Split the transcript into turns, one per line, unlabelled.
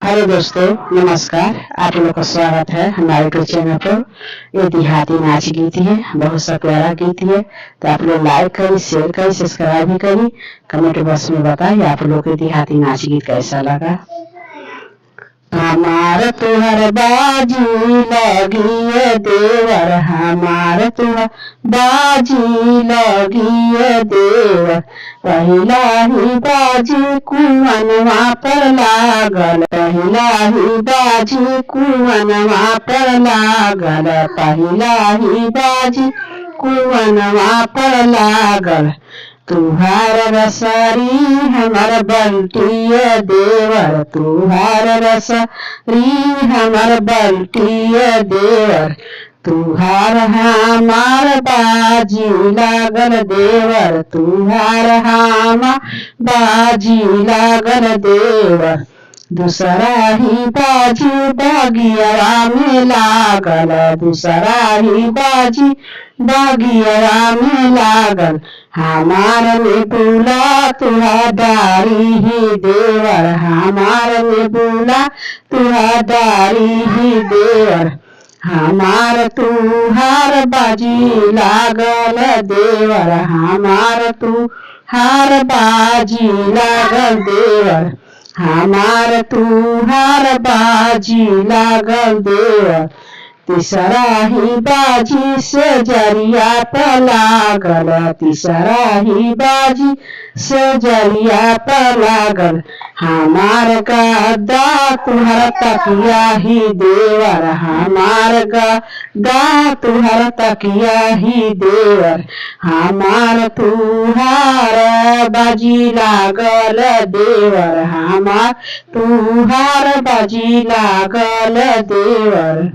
Hello दोस्तों, नमस्कार। आप लोग का स्वागत है हमारे यूट्यूब चैनल पर। ये देहाती नाच गीत है, बहुत सा प्यारा गीत है। तो आप लोग लाइक करिए, शेयर करिए, सब्सक्राइब भी करिए। कमेंट बॉक्स में बताइए आप लोग को देहाती नाच गीत कैसा लगा। हमार तुहर बाजी लगिए देवर, हमार तुहर बाजी लगिए देवर। पहिला ही बाजी कुअनवा पर लागल, पहिला ही बाजी कुअनवा पर लागल, पहिला ही बाजी कुअनवा पर लागल। तुहार रसरी हमर बल्टिय देवर, तुहार रसरी हमर बल्टिय देवर। तुहार हमार बाजी लागल देवर, तुहार हमार बाजी लागल देवर। दूसरा ही बाजी बगिया में लागल, दूसरा ही बाजी बगिया में लागल। हमार में बुला तुहा दारी ही देवर, हमार में बुला तुहा दारी ही देवर। हमार तुहार बाजी लागल देवर, हमार तुहार बाजी लागल देवर, हमार तुहार बाजी लागल देवर। तीसरा ही बाजी से जरिया पर लागल, तीसरा ही बाजी से जरिया पर लागल। हमार गद्दा तुहर तकिया ही देवर, हमार गद्दा तुहर तकिया ही देवर। हमार तुहार बाजी लागल देवर, हमार तुहार बाजी लागल देवर।